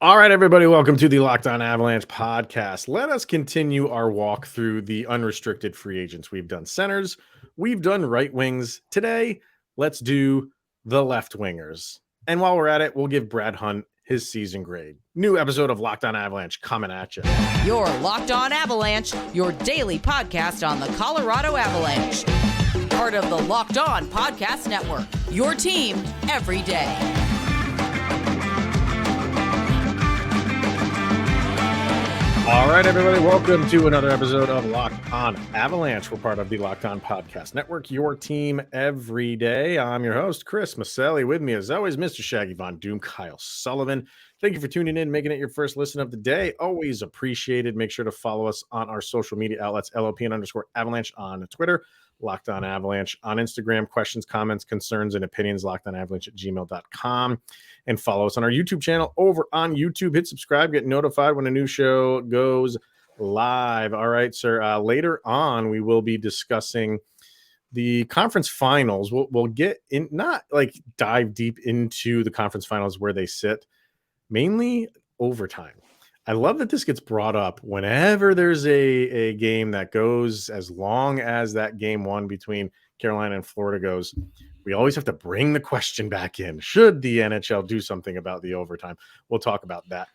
All right, everybody, welcome to the Locked On Avalanche podcast. Let us continue our walk through the unrestricted free agents. We've done centers, we've done right wings. Today, let's do the left wingers. And while we're at it, we'll give Brad Hunt his season grade. New episode of Locked On Avalanche coming at you. You're Locked On Avalanche, your daily podcast on the Colorado Avalanche. Part of the Locked On Podcast Network, your team every day. All right, everybody, welcome to another episode of Locked On Avalanche. We're part of the Locked On Podcast Network, your team every day. I'm your host, Chris Maselli. With me, as always, Mr. Shaggy Von Doom, Kyle Sullivan. Thank you for tuning in, making it your first listen of the day. Always appreciated. Make sure to follow us on our social media outlets, LOPN_Avalanche on Twitter, Locked On Avalanche on Instagram. Questions, comments, concerns, and opinions, lockedonavalanche@gmail.com. And follow us on our YouTube channel over on YouTube. Hit subscribe, get notified when a new show goes live. All right, sir. Later on, we will be discussing the conference finals. We'll get in, not like dive deep into the conference finals where they sit, mainly overtime. I love that this gets brought up whenever there's a game that goes as long as that game one between Carolina and Florida goes. We always have to bring the question back in. Should the NHL do something about the overtime? We'll talk about that.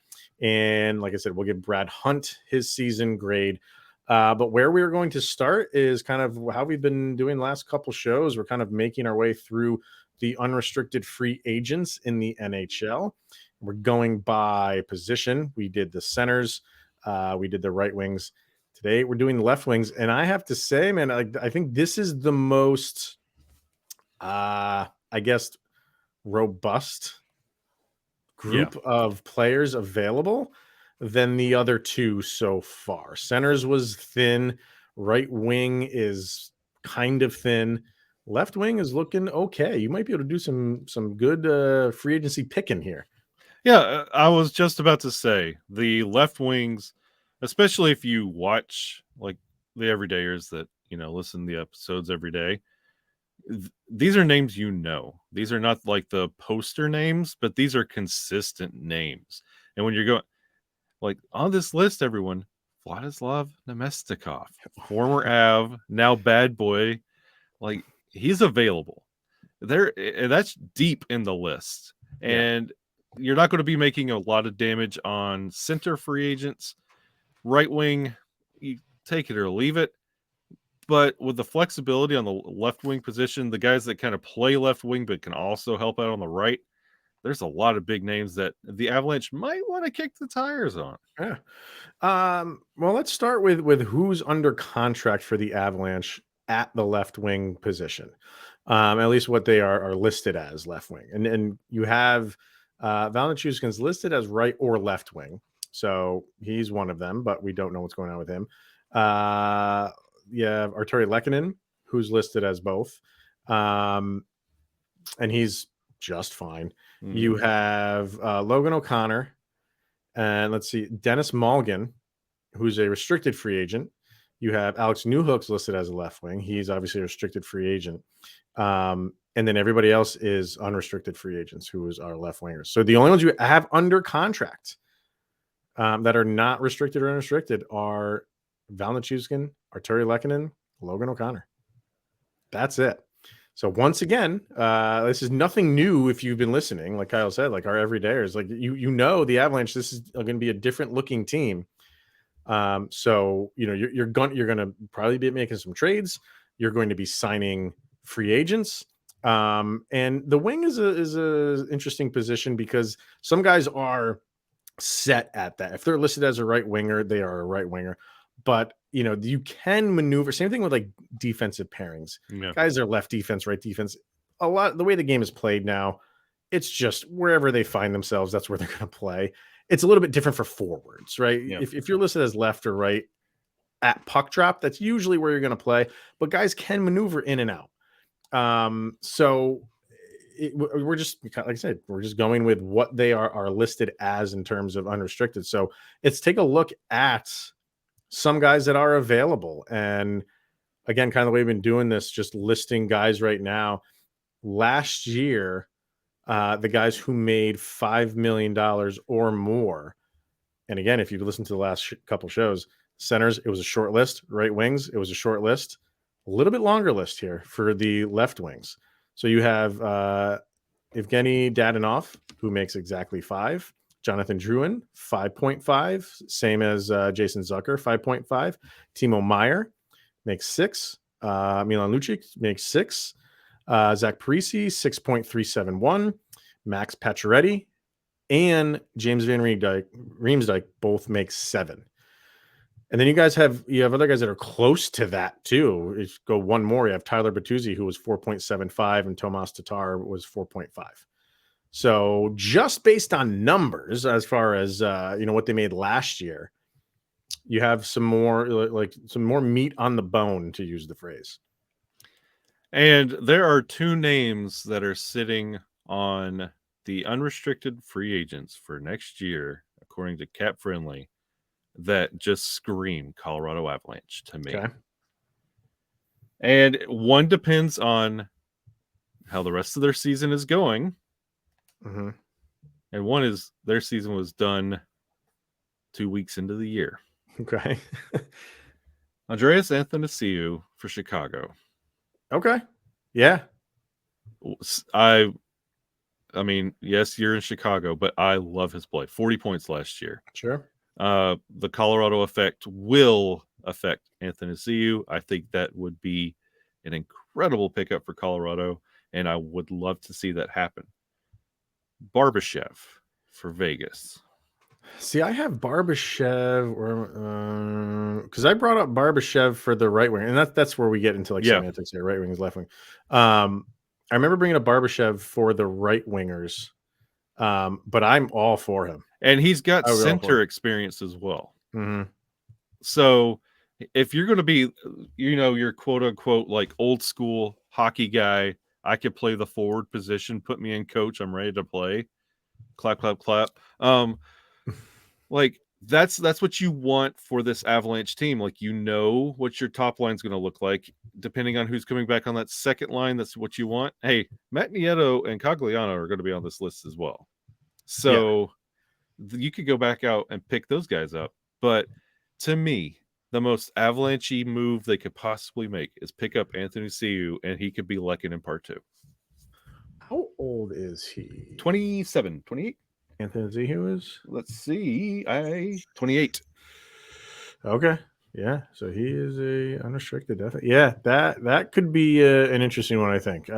And like I said, we'll give Brad Hunt his season grade. But where we're going to start is kind of how we've been doing the last couple shows. We're kind of making our way through the unrestricted free agents in the NHL. We're going by position. We did the centers. We did the right wings. Today, we're doing the left wings. And I have to say, man, I think this is the most, I guess, robust group of players available than the other two so far. Centers was thin. Right wing is kind of thin. Left wing is looking okay. You might be able to do some good free agency picking here. Yeah, I was just about to say the left wings, especially if you watch like the everydayers that, listen to the episodes every day. These are names These are not like the poster names, but these are consistent names. And when you're going, like on this list, everyone, Vladislav Nemestikov, former Av, now bad boy, like he's available. That's deep in the list. And you're not going to be making a lot of damage on center free agents. Right wing, you take it or leave it. But with the flexibility on the left wing position, the guys that kind of play left wing but can also help out on the right, there's a lot of big names that the Avalanche might want to kick the tires on. Yeah. Well, let's start with who's under contract for the Avalanche at the left wing position. At least what they are listed as left wing. And you have Valenchuskin's listed as right or left wing. So he's one of them, but we don't know what's going on with him. You have Arturi Lehkonen, who's listed as both. And he's just fine. Mm-hmm. You have Logan O'Connor. And let's see, Dennis Malgin, who's a restricted free agent. You have Alex Newhook's listed as a left wing. He's obviously a restricted free agent. And then everybody else is unrestricted free agents, who is our left wingers. So the only ones you have under contract that are not restricted or unrestricted are Valenchuskin, Arturi Lehkonen, Logan O'Connor. That's it. So once again, this is nothing new if you've been listening. Like Kyle said, like our everydayers, like the Avalanche, this is going to be a different looking team. So you're going to probably be making some trades. You're going to be signing free agents. And the wing is a interesting position because some guys are set at that. If they're listed as a right winger, they are a right winger. But you can maneuver. Same thing with like defensive pairings. Yeah. Guys are left defense, right defense. A lot the way the game is played now, it's just wherever they find themselves, that's where they're going to play. It's a little bit different for forwards, right? Yeah. If you're listed as left or right at puck drop, that's usually where you're going to play. But guys can maneuver in and out. We're just, like I said, we're just going with what they are listed as in terms of unrestricted. So let's take a look at some guys that are available. And again, kind of the way we've been doing this, just listing guys right now. Last year, the guys who made $5 million or more. And again, if you listen to the last couple shows, centers, it was a short list. Right wings, it was a short list. A little bit longer list here for the left wings. So you have Evgeny Dadonov, who makes exactly 5. Jonathan Drouin, 5.5. Same as Jason Zucker, 5.5. Timo Meyer makes 6. Milan Lucic makes 6. Zach Parise, 6.371. Max Pacioretty and James Van Riemsdyk both make 7. And then you have other guys that are close to that too. If you go one more, you have Tyler Bertuzzi, who was 4.75, and Tomas Tatar was 4.5. So just based on numbers, as far as what they made last year, you have some more meat on the bone, to use the phrase. And there are 2 names that are sitting on the unrestricted free agents for next year, according to Cap Friendly, that just scream Colorado Avalanche to me. Okay. And one depends on how the rest of their season is going. Mm-hmm. And one is their season was done 2 weeks into the year. Okay. Andreas Athanasiou for Chicago. Okay. Yeah. I mean, yes, you're in Chicago, but I love his play. 40 points last year. Sure. The Colorado effect will affect Athanasiou. I think that would be an incredible pickup for Colorado, and I would love to see that happen. Barbashev for Vegas. See, I have Barbashev, because I brought up Barbashev for the right wing, and that's where we get into semantics here. Right wing is left wing. I remember bringing up Barbashev for the right wingers, but I'm all for him, and he's got center experience as well. Mm-hmm. So if you're going to be, your quote unquote like old school hockey guy, I could play the forward position. Put me in, coach. I'm ready to play. Clap, clap, clap. Like that's what you want for this Avalanche team. Like, what your top line is going to look like, depending on who's coming back on that second line. That's what you want. Hey, Matt Nieto and Cogliano are going to be on this list as well. So you could go back out and pick those guys up. But to me, the most Avalanche-y move they could possibly make is pick up Athanasiou, and he could be Lekin in part 2. How old is he? 27, 28. Athanasiou is? Let's see. 28. Okay. Yeah. So he is a unrestricted. Definitely. Yeah. That could be an interesting one, I think.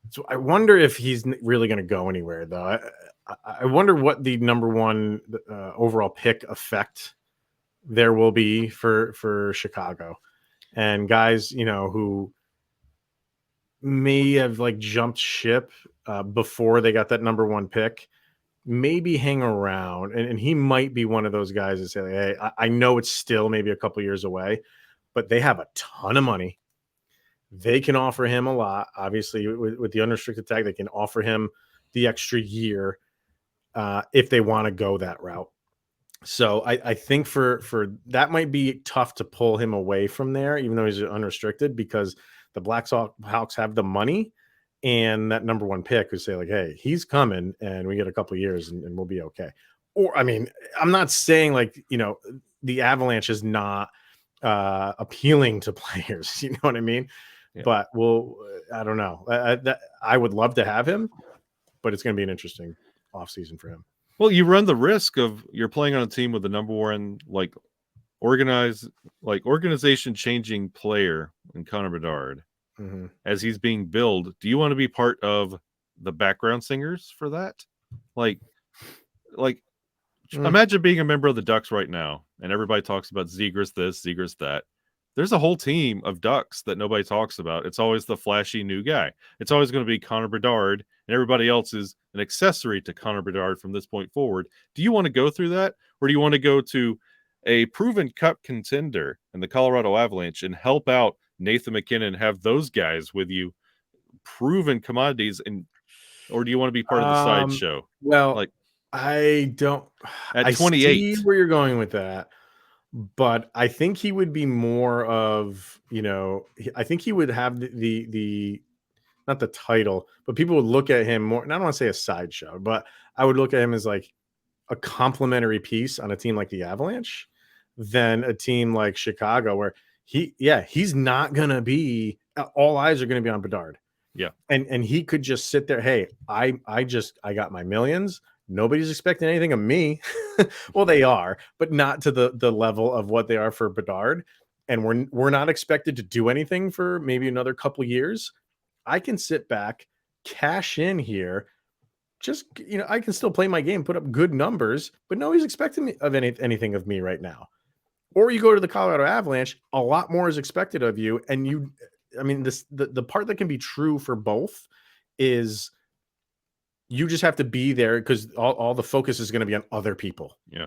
So I wonder if he's really going to go anywhere, though. I wonder what the number 1 overall pick effect there will be for Chicago, and guys, who may have jumped ship before they got that number 1 pick, maybe hang around, and he might be one of those guys that say, hey, I know it's still maybe a couple years away, but they have a ton of money. They can offer him a lot. Obviously, with the unrestricted tag, they can offer him the extra year if they want to go that route. So I think for that might be tough to pull him away from there, even though he's unrestricted, because the Blackhawks have the money and that number 1 pick who say hey, he's coming and we get a couple of years and we'll be okay. Or, I mean, I'm not saying the Avalanche is not appealing to players, you know what I mean? Yeah. But I don't know. I would love to have him, but it's going to be an interesting offseason for him. Well, you run the risk of you're playing on a team with the number 1 organization changing player in Connor Bedard. Mm-hmm. As he's being billed. Do you want to be part of the background singers for that? Imagine being a member of the Ducks right now, and everybody talks about Zegras this, Zegras that. There's a whole team of Ducks that nobody talks about. It's always the flashy new guy. It's always going to be Connor Bedard, and everybody else is an accessory to Connor Bedard from this point forward. Do you want to go through that, or do you want to go to a proven cup contender in the Colorado Avalanche and help out Nathan McKinnon, have those guys with you, proven commodities, or do you want to be part of the sideshow? Well, I don't. At 28, I see where you're going with that, but I think he would be more of, I think he would have the not the title, but people would look at him more. And I don't want to say a sideshow, but I would look at him as like a complimentary piece on a team like the Avalanche than a team like Chicago, where he's not gonna be. All eyes are gonna be on Bedard. Yeah. And he could just sit there. Hey, I got my millions. Nobody's expecting anything of me. Well, they are, but not to the level of what they are for Bedard. And we're not expected to do anything for maybe another couple years. I can sit back, cash in here. Just, I can still play my game, put up good numbers, but nobody's expecting me of anything of me right now. Or you go to the Colorado Avalanche, a lot more is expected of you. And the part that can be true for both is you just have to be there because all the focus is going to be on other people. Yeah.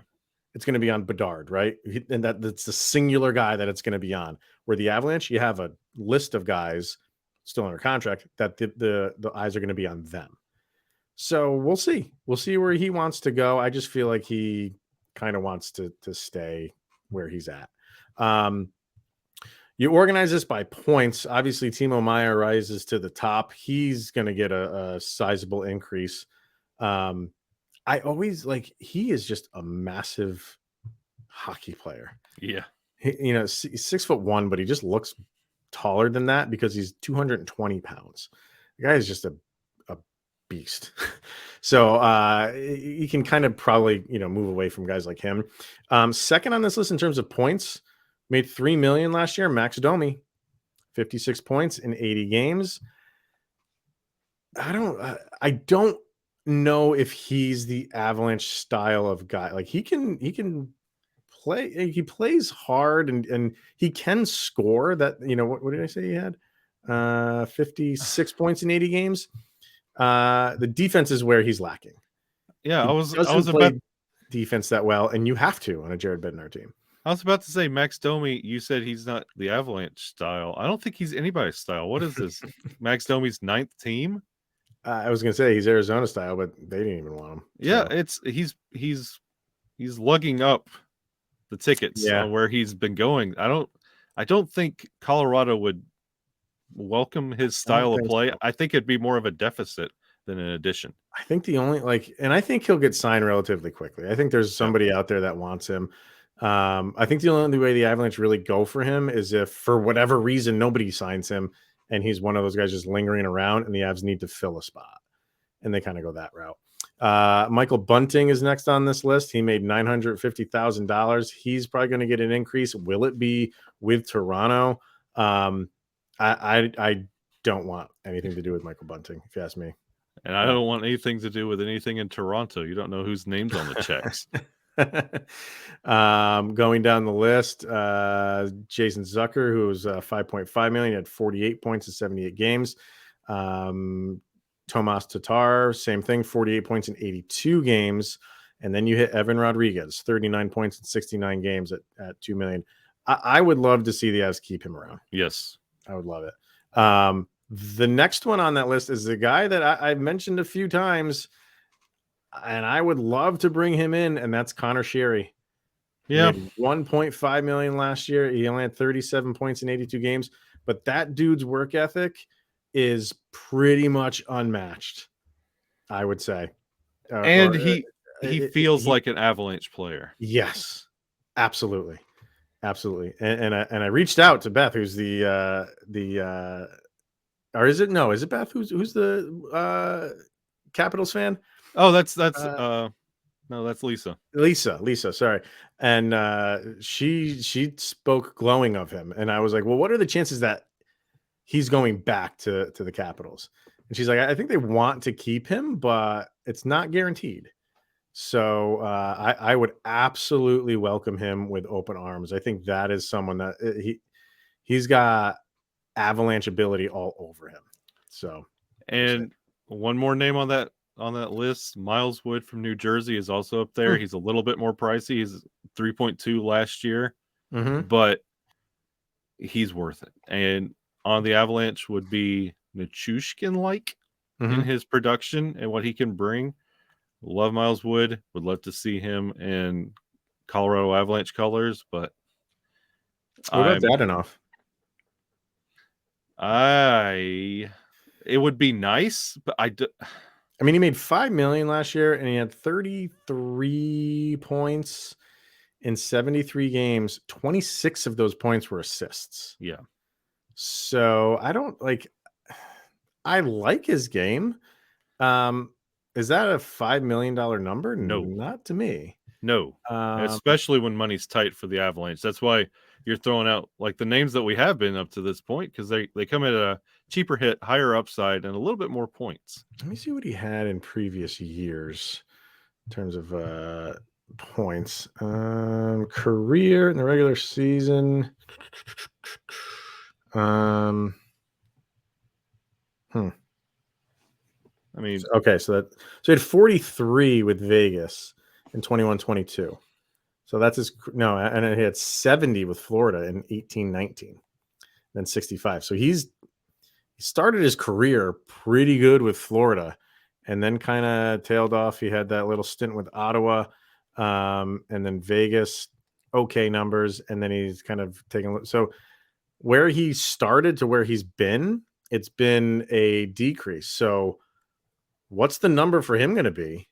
It's going to be on Bedard, right? And that's the singular guy that it's going to be on. Where the Avalanche, you have a list of guys still under contract that the eyes are going to be on them. So we'll see. We'll see where he wants to go. I just feel like he kind of wants to stay where he's at. You organize this by points. Obviously, Timo Meier rises to the top. He's going to get a sizable increase. I always he is just a massive hockey player. Yeah. He's 6'1", but he just looks taller than that because he's 220 pounds. The guy is just a beast. So he can kind of probably, move away from guys like him. Second on this list in terms of points, made $3 million last year. Max Domi, 56 points in 80 games. I don't know if he's the Avalanche style of guy. Like he can play. He plays hard and he can score. That what did I say he had? 56 points in 80 games. The defense is where he's lacking. Yeah, I was about defense that well, and you have to on a Jared Bednar team. I was about to say Max Domi. You said he's not the Avalanche style. I don't think he's anybody's style. What is this? Max Domi's 9th team? I was gonna say he's Arizona style, but they didn't even want him. Yeah, so. He's lugging up the tickets on where he's been going. I don't think Colorado would welcome his style of play. So. I think it'd be more of a deficit than an addition. I think the only and I think he'll get signed relatively quickly. I think there's somebody out there that wants him. I think the only way the Avalanche really go for him is if for whatever reason nobody signs him and he's one of those guys just lingering around and the Avs need to fill a spot and they kind of go that route. Michael Bunting is next on this list. He made $950,000. He's probably going to get an increase. Will it be with Toronto? I don't want anything to do with Michael Bunting, if you ask me. And I don't want anything to do with anything in Toronto. You don't know whose name's on the checks. Going down the list, Jason Zucker, who was 5.5 million, had 48 points in 78 games. Tomas Tatar, same thing, 48 points in 82 games. And then you hit Evan Rodriguez, 39 points in 69 games at 2 million. I would love to see the Avs keep him around. Yes. I would love it. The next one on that list is the guy that I've mentioned a few times, and I would love to bring him in, and that's Connor Sheary. Yeah. 1.5 million last year. He only had 37 points in 82 games, but that dude's work ethic is pretty much unmatched, I would say. And he feels like an Avalanche player. Yes, absolutely. Absolutely. And I reached out to Beth, who's or is it Beth? Who's the Capitals fan? Oh, that's no, that's Lisa. Lisa, sorry. And she spoke glowing of him. And I was like, well, what are the chances that he's going back to the Capitals? And she's like, I think they want to keep him, but it's not guaranteed. So I would absolutely welcome him with open arms. I think that is someone that he's got Avalanche ability all over him. So, and one more name on that list, Miles Wood from New Jersey is also up there. He's a little bit more pricey. He's 3.2 last year, but he's worth it. And on the Avalanche would be Nichushkin-like in his production and what he can bring. Love Miles Wood. Would love to see him in Colorado Avalanche colors, but what about Dadonov? It would be nice, but I mean, he made $5 million last year, and he had 33 points in 73 games. 26 of those points were assists. Yeah. So I like his game. Is that a $5 million number? No. Not to me. No, especially when money's tight for the Avalanche. That's why you're throwing out like the names that we have been up to this point, because they come at a cheaper hit, higher upside, and a little bit more points. Let me see what he had in previous years in terms of points. Career in the regular season. I mean, okay, so he had 43 with Vegas in 21-22. So that's and he had 70 with Florida in 18-19, then 65. So he started his career pretty good with Florida, and then kind of tailed off. He had that little stint with Ottawa, and then Vegas, okay numbers, and then he's kind of taken. So where he started to where he's been, it's been a decrease. So what's the number for him going to be?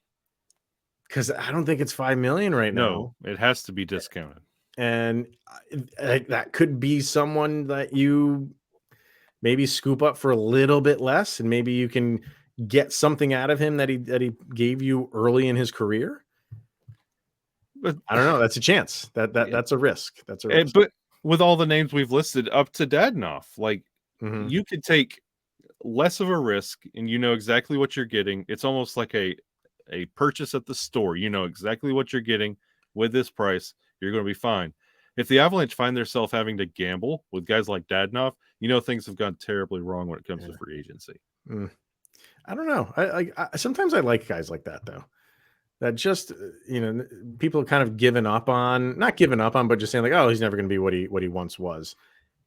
Because I don't think it's $5 million right now. No, it has to be discounted. And that could be someone that you maybe scoop up for a little bit less, and maybe you can get something out of him that he gave you early in his career. But I don't know. That's a chance. That's a risk. That's a risk. But with all the names we've listed up to Dadonov, like you could take less of a risk, and you know exactly what you're getting. It's almost like a purchase at the store. You know exactly what you're getting with this price. You're going to be fine. If the Avalanche find themselves having to gamble with guys like Dadonov, you know things have gone terribly wrong when it comes to free agency. I don't know. I sometimes I like guys like that though. That just people kind of not given up on, but just saying like, oh, he's never going to be what he once was.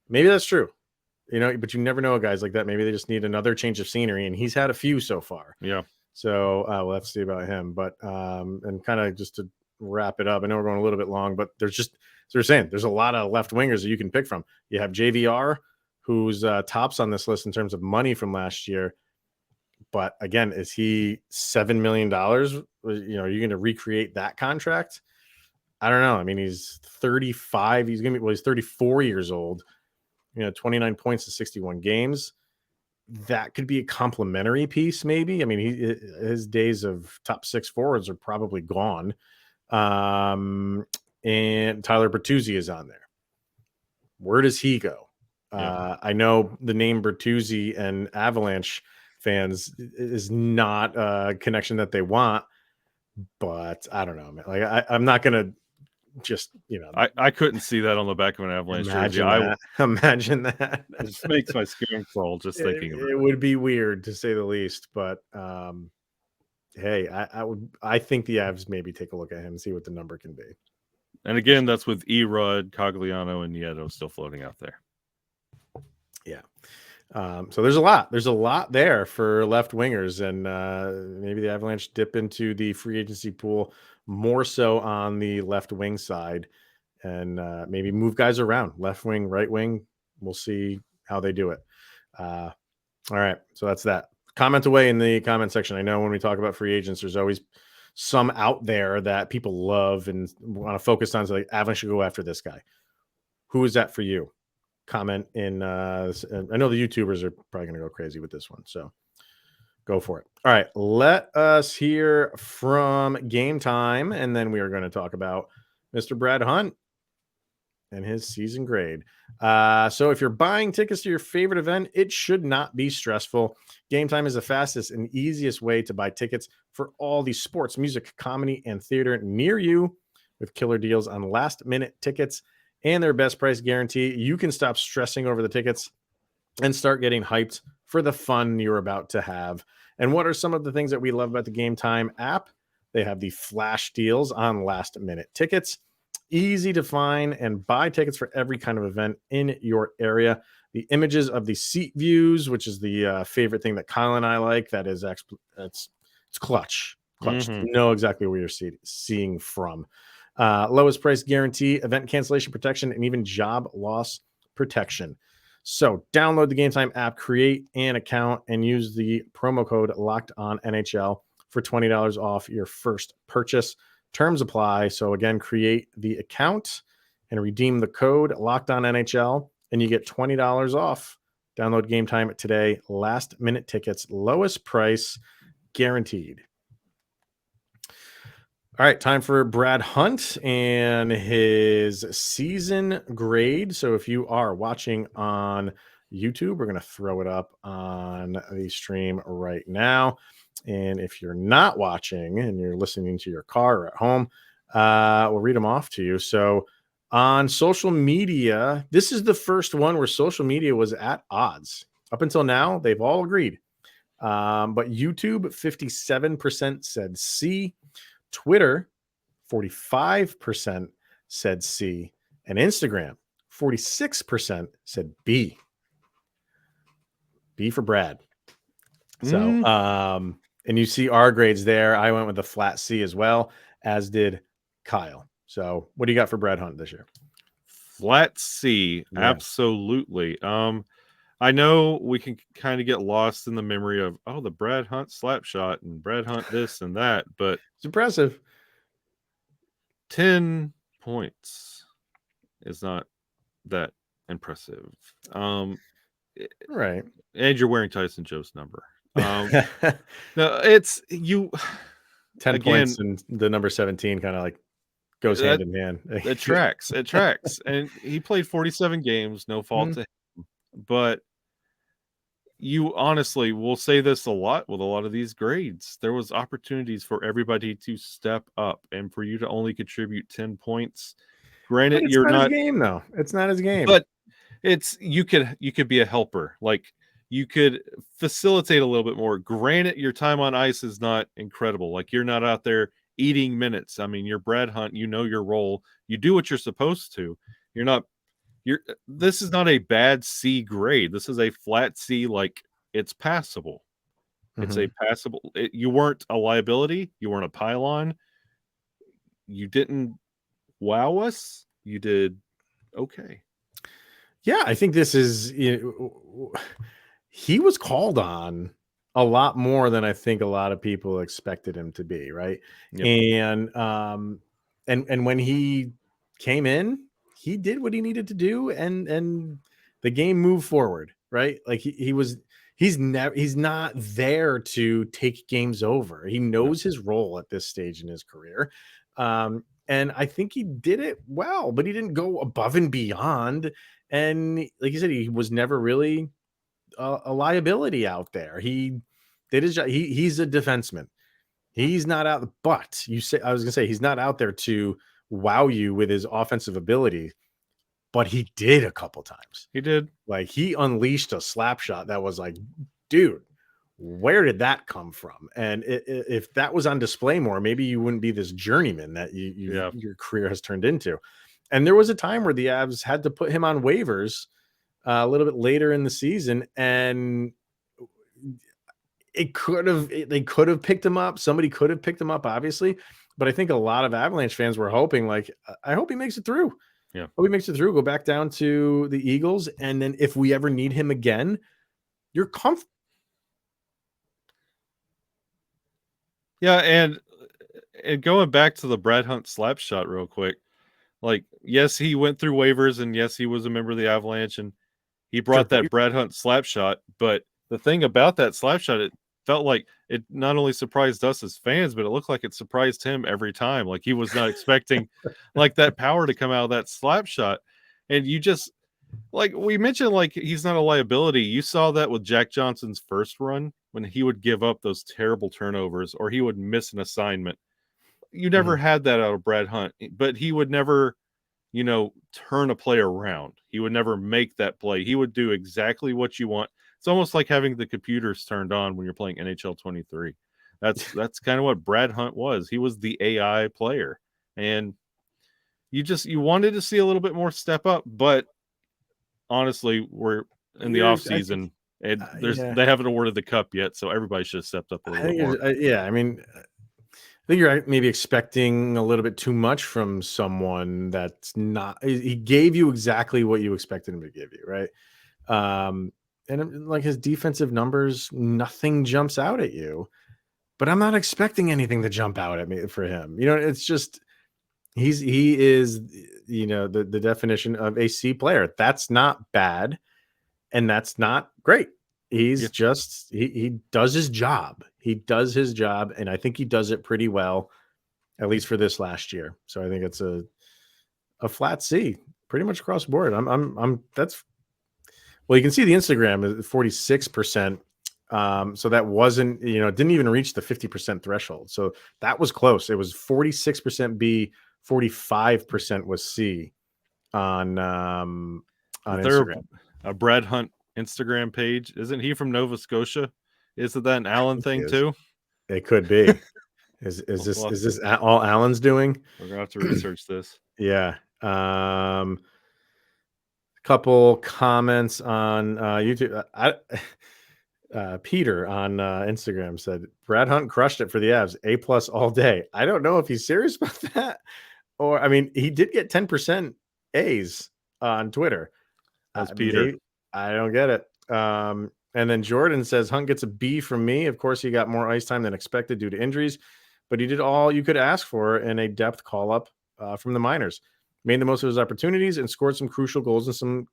Maybe that's true. But you never know guys like that. Maybe they just need another change of scenery, and he's had a few so far. Yeah. So we'll have to see about him. But and kind of just to wrap it up, I know we're going a little bit long, but there's just, so we're saying there's a lot of left wingers that you can pick from. You have JVR, who's tops on this list in terms of money from last year. But again, is he $7 million? Are you going to recreate that contract? I don't know. I mean, he's 35. He's he's 34 years old. 29 points in 61 games. That could be a complimentary piece, maybe. I mean, his days of top six forwards are probably gone. And Tyler Bertuzzi is on there. Where does he go? Yeah. I know the name Bertuzzi and Avalanche fans is not a connection that they want, but I don't know, man. Like I'm not gonna just I couldn't see that on the back of an Avalanche jersey. Imagine that. It just makes my skin crawl just thinking about it. It would be weird to say the least, but hey, I think the Avs maybe take a look at him and see what the number can be. And again, that's with Erod, Cogliano, and Nieto still floating out there. Yeah. So there's a lot there for left wingers, and maybe the Avalanche dip into the free agency pool more so on the left wing side, and maybe move guys around left wing, right wing. We'll see how they do it. All right. So that's that. Comment away in the comment section. I know when we talk about free agents, there's always some out there that people love and want to focus on. So like, Avalanche should go after this guy. Who is that for you? Comment in. I know the YouTubers are probably going to go crazy with this one, so go for it. All right, let us hear from Gametime, and then we are going to talk about Mr. Brad Hunt and his season grade. So if you're buying tickets to your favorite event, it should not be stressful. Gametime is the fastest and easiest way to buy tickets for all the sports, music, comedy, and theater near you, with killer deals on last-minute tickets and their best price guarantee. You can stop stressing over the tickets and start getting hyped for the fun you're about to have. And what are some of the things that we love about the Gametime app? They have the flash deals on last-minute tickets. Easy to find and buy tickets for every kind of event in your area. The images of the seat views, which is the favorite thing that Kyle and I like, that is it's clutch. Mm-hmm. To know exactly where you're seeing from. Lowest price guarantee, event cancellation protection, and even job loss protection. So download the Gametime app, create an account, and use the promo code LOCKEDONNHL for $20 off your first purchase. Terms apply. So again, create the account and redeem the code LOCKEDONNHL, and you get $20 off. Download Gametime today. Last minute tickets, lowest price guaranteed. All right, time for Brad Hunt and his season grade. So if you are watching on YouTube, we're going to throw it up on the stream right now. And if you're not watching and you're listening to your car or at home, we'll read them off to you. So on social media, this is the first one where social media was at odds. Up until now, they've all agreed. But YouTube, 57% said C. Twitter, 45% said C. And Instagram, 46% said B. B for Brad. So, and you see our grades there. I went with a flat C as well, as did Kyle. So what do you got for Brad Hunt this year? Flat C. Yeah. Absolutely. I know we can kind of get lost in the memory of, the Brad Hunt slap shot and Brad Hunt this and that, but it's impressive. 10 points is not that impressive. Right. And you're wearing Tyson Joe's number. No, it's you 10 again, points and the number 17 kind of like goes hand in hand. It tracks. It tracks. And he played 47 games, no fault to him. But you honestly will say this a lot with a lot of these grades. There was opportunities for everybody to step up and for you to only contribute 10 points. Granted, it's you're not his game though. It's not his game. But it's you could be a helper. Like you could facilitate a little bit more. Granted, your time on ice is not incredible. Like you're not out there eating minutes. I mean, you're Brad Hunt, you know your role. You do what you're supposed to. This is not a bad C grade. This is a flat C, like it's passable. It's a passable. You weren't a liability. You weren't a pylon. You didn't wow us. You did okay. Yeah, I think this is. He was called on a lot more than I think a lot of people expected him to be, right? Yep. And when he came in, he did what he needed to do, and the game moved forward, right? Like he's not there to take games over. He knows his role at this stage in his career. And I think he did it well, but he didn't go above and beyond. And like you said, he was never really a liability out there. He did his job. He's a defenseman. He's not out, but I was gonna say he's not out there to wow you with his offensive ability, but he did a couple times. He did. Like he unleashed a slap shot that was like, dude, where did that come from? And if that was on display more, maybe you wouldn't be this journeyman that your career has turned into. And there was a time where the Avs had to put him on waivers a little bit later in the season, and they could have picked him up. Somebody could have picked him up, obviously. But I think a lot of Avalanche fans were hoping, like, I hope he makes it through. Yeah. Hope he makes it through. Go back down to the Eagles. And then if we ever need him again, you're comfortable. Yeah. And going back to the Brad Hunt slap shot real quick, like, yes, he went through waivers and yes, he was a member of the Avalanche and he brought that Brad Hunt slap shot. But the thing about that slap shot, it felt like it not only surprised us as fans, but it looked like it surprised him every time. Like he was not expecting like that power to come out of that slap shot. And you just, like we mentioned, like he's not a liability. You saw that with Jack Johnson's first run when he would give up those terrible turnovers or he would miss an assignment. You never had that out of Brad Hunt, but he would never, turn a play around. He would never make that play. He would do exactly what you want. It's almost like having the computers turned on when you're playing NHL 23. That's kind of what Brad Hunt was. He was the AI player, and you wanted to see a little bit more step up. But honestly, we're in the off season. They haven't awarded the cup yet, so everybody should have stepped up a little bit more. I mean, I think you're maybe expecting a little bit too much from someone that's not. He gave you exactly what you expected him to give you, right? And like his defensive numbers, nothing jumps out at you. But I'm not expecting anything to jump out at me for him. It's just he is the definition of a C player. That's not bad, and that's not great. He's just he does his job. He does his job, and I think he does it pretty well, at least for this last year. So I think it's a flat C, pretty much across the board. I'm that's well, you can see the Instagram is 46%. So that wasn't, it didn't even reach the 50% threshold. So that was close. It was 46% B, 45% was C on Instagram. A Brad Hunt Instagram page? Isn't he from Nova Scotia? Isn't that an Allen thing too? It could be. Is this all Allen's doing? We're gonna have to research this. Yeah. Couple comments on YouTube. Peter on Instagram said Brad Hunt crushed it for the Avs. A+ all day. I don't know if he's serious about that, or I mean, he did get 10% A's on Twitter. That's Peter. I don't get it. And then Jordan says Hunt gets a B from me. Of course, he got more ice time than expected due to injuries, but he did all you could ask for in a depth call up from the minors. Made the most of his opportunities and scored some crucial goals in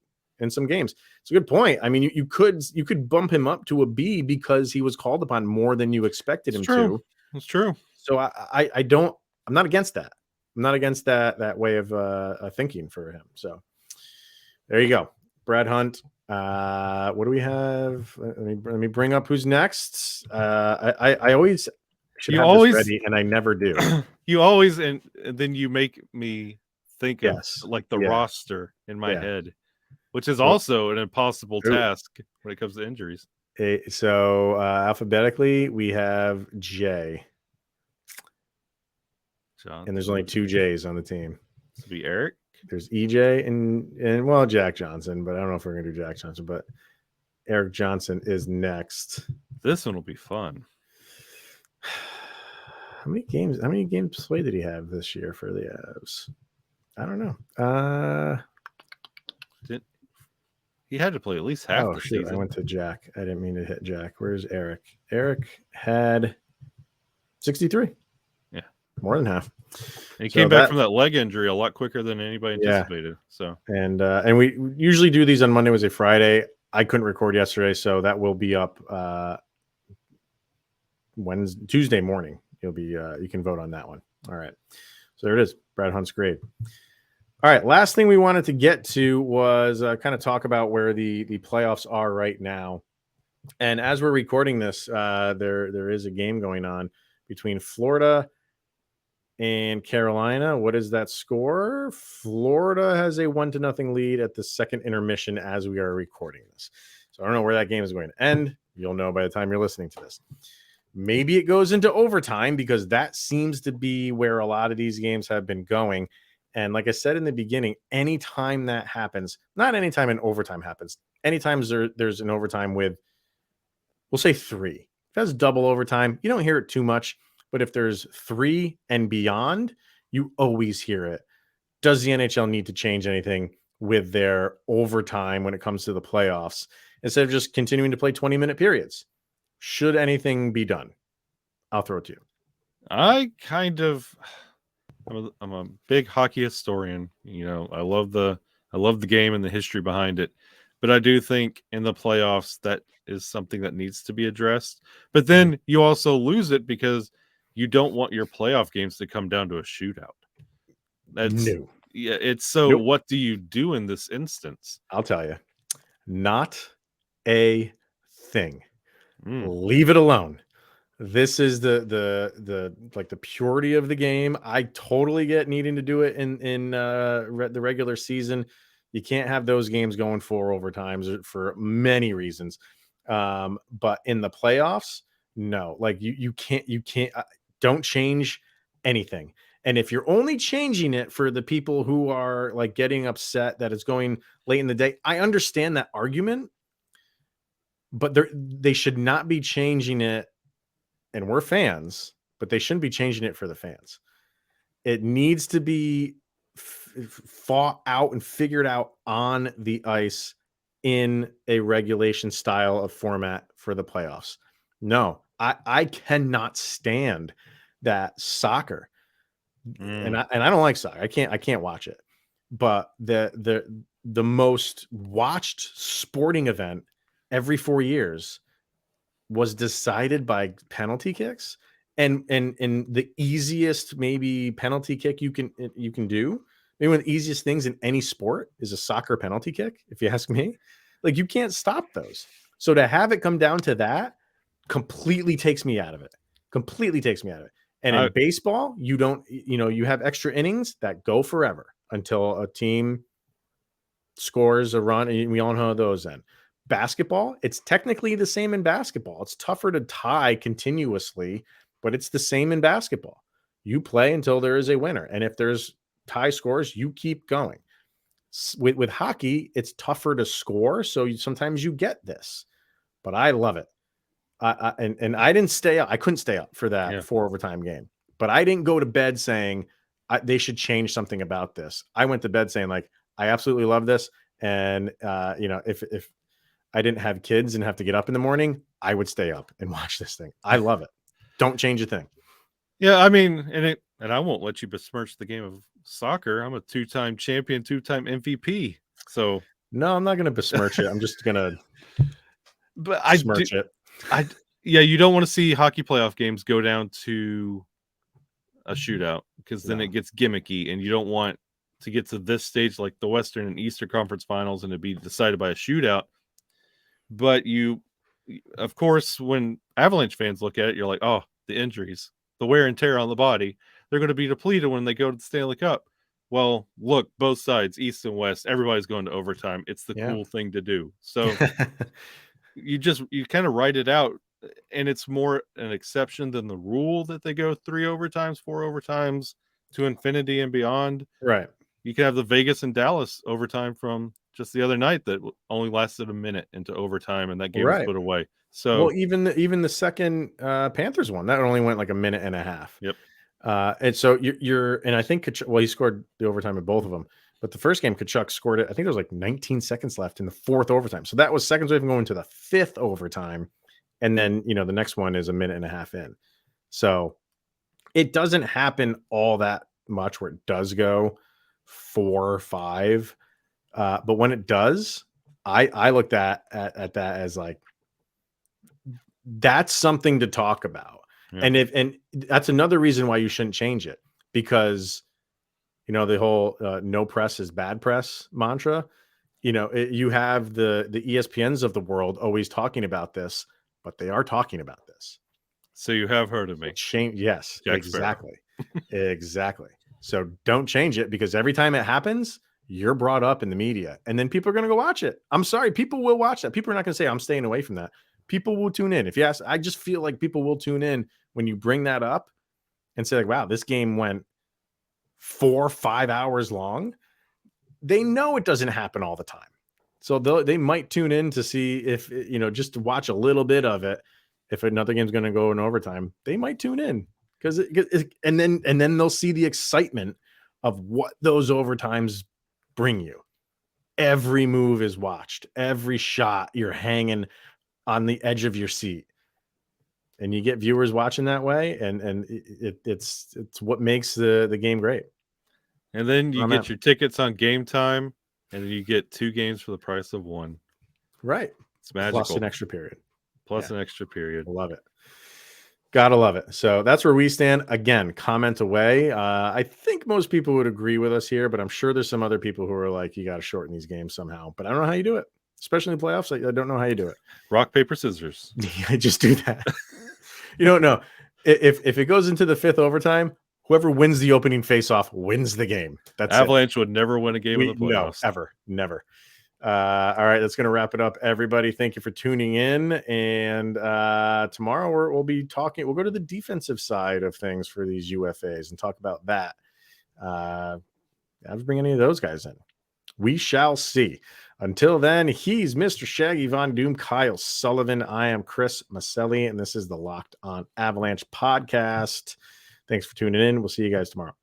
some games. It's a good point. I mean, you could bump him up to a B because he was called upon more than you expected him to. That's true. So I'm not against that. I'm not against that way of thinking for him. So there you go. Brad Hunt. What do we have? Let me bring up who's next. I always should have this ready, and I never do. You always, and then you make me think of like the roster in my head, which is also an impossible task when it comes to injuries. So alphabetically, we have J. John. And there's only 2 J's on the team. This would be Eric. There's EJ and well, Jack Johnson, but I don't know if we're gonna do Jack Johnson, but Eric Johnson is next. This one will be fun. How many games play did he have this year for the Avs? I don't know. He had to play at least half the season. I went to Jack. I didn't mean to hit Jack. Where's Eric? Eric had 63. Yeah. More than half. And he came back from that leg injury a lot quicker than anybody anticipated. So and we usually do these on Monday, Wednesday, Friday. I couldn't record yesterday, so that will be up Tuesday morning. You'll be you can vote on that one. All right. So there it is. Brad Hunt's grade. All right. Last thing we wanted to get to was kind of talk about where the playoffs are right now. And as we're recording this, there is a game going on between Florida and Carolina. What is that score? Florida has a 1-0 lead at the second intermission as we are recording this. So I don't know where that game is going to end. You'll know by the time you're listening to this. Maybe it goes into overtime because that seems to be where a lot of these games have been going. And like I said in the beginning, anytime that happens, not anytime an overtime happens, anytime there's an overtime with, we'll say 3. If that's double overtime, you don't hear it too much. But if there's 3 and beyond, you always hear it. Does the NHL need to change anything with their overtime when it comes to the playoffs instead of just continuing to play 20-minute periods? Should anything be done? I'll throw it to you. I'm a big hockey historian. I love the game and the history behind it. But I do think in the playoffs that is something that needs to be addressed. But then you also lose it because you don't want your playoff games to come down to a shootout. It's so nope. What do you do in this instance? I'll tell you. Not a thing. Leave it alone. This is the like the purity of the game. I totally get needing to do it in the regular season. You can't have those games going 4 overtimes for many reasons. But in the playoffs, no. Like you can't don't change anything. And if you're only changing it for the people who are like getting upset that it's going late in the day, I understand that argument. But they should not be changing it, and we're fans, but they shouldn't be changing it for the fans. It needs to be fought out and figured out on the ice in a regulation style of format for the playoffs. No, I cannot stand that soccer. And I don't like soccer. I can't watch it. But the most watched sporting event every 4 years was decided by penalty kicks, and the easiest maybe penalty kick you can do, maybe one of the easiest things in any sport is a soccer penalty kick, if you ask me. Like, you can't stop those. So to have it come down to that completely takes me out of it. Completely takes me out of it. And in baseball, you don't, you have extra innings that go forever until a team scores a run, and we all know how those end. Basketball, it's technically the same in basketball. It's tougher to tie continuously, but it's the same in basketball. You play until there is a winner, and if there's tie scores, you keep going. With hockey, it's tougher to score, so sometimes you get this, but I love it. And I didn't stay up. I couldn't stay up for that 4 overtime game, but I didn't go to bed saying they should change something about this. I went to bed saying, like, I absolutely love this. And, if I didn't have kids and have to get up in the morning, I would stay up and watch this thing. I love it. Don't change a thing. Yeah, I mean, and I won't let you besmirch the game of soccer. I'm a 2-time champion, 2-time MVP. So no, I'm not going to besmirch it. I'm just going to smirch it. You don't want to see hockey playoff games go down to a shootout, because then it gets gimmicky, and you don't want to get to this stage like the Western and Eastern Conference Finals and to be decided by a shootout. But of course, when Avalanche fans look at it, you're like, oh, the injuries, the wear and tear on the body, they're going to be depleted when they go to the Stanley Cup. Well, look, both sides, East and West, everybody's going to overtime. It's the cool thing to do. So you kind of write it out, and it's more an exception than the rule that they go 3 overtimes, 4 overtimes to infinity and beyond. Right. You can have the Vegas and Dallas overtime from just the other night that only lasted a minute into overtime, and that game was put away. So, well, even the second Panthers one, that only went like a minute and a half. Yep. And so and I think he scored the overtime in both of them. But the first game, Kachuk scored it. I think there was like 19 seconds left in the 4th overtime. So that was seconds away from going to the 5th overtime. And then, the next one is a minute and a half in. So it doesn't happen all that much where it does go 4 or 5. But when it does, I looked at that as like, that's something to talk about. Yeah. And that's another reason why you shouldn't change it, because the whole no press is bad press mantra. You have the ESPNs of the world always talking about this, but they are talking about this. So you have heard of me. Change, yes, Jack exactly. Exactly. So don't change it, because every time it happens, you're brought up in the media, and then people are going to go watch it. I'm sorry, people will watch that. People are not going to say, I'm staying away from that. People will tune in. If you ask, I just feel like people will tune in when you bring that up and say, like, wow, this game went 4 or 5 hours long. They know it doesn't happen all the time. So they might tune in to see if, just to watch a little bit of it. If another game's going to go in overtime, they might tune in, and then they'll see the excitement of what those overtimes bring you. Every move is watched. Every shot, you're hanging on the edge of your seat, and you get viewers watching that way. And it's what makes the game great. And then you get your tickets on Gametime, and then you get 2 games for the price of 1. Right. It's magical. Plus an extra period. An extra period. Love it. Gotta love it. So that's where we stand. Again, comment away. I think most people would agree with us here, but I'm sure there's some other people who are like, you got to shorten these games somehow. But I don't know how you do it, especially in the playoffs. I don't know how you do it. Rock, paper, scissors. I just do that. You don't know. If it goes into the 5th overtime, whoever wins the opening faceoff wins the game. That's Avalanche would never win a game in the playoffs. No, ever. Never. All right, that's going to wrap it up, everybody. Thank you for tuning in. And tomorrow we'll be talking. We'll go to the defensive side of things for these UFAs and talk about that. I was bring any of those guys in. We shall see. Until then, he's Mr. Shaggy Von Doom, Kyle Sullivan. I am Chris Maselli, and this is the Locked On Avalanche podcast. Thanks for tuning in. We'll see you guys tomorrow.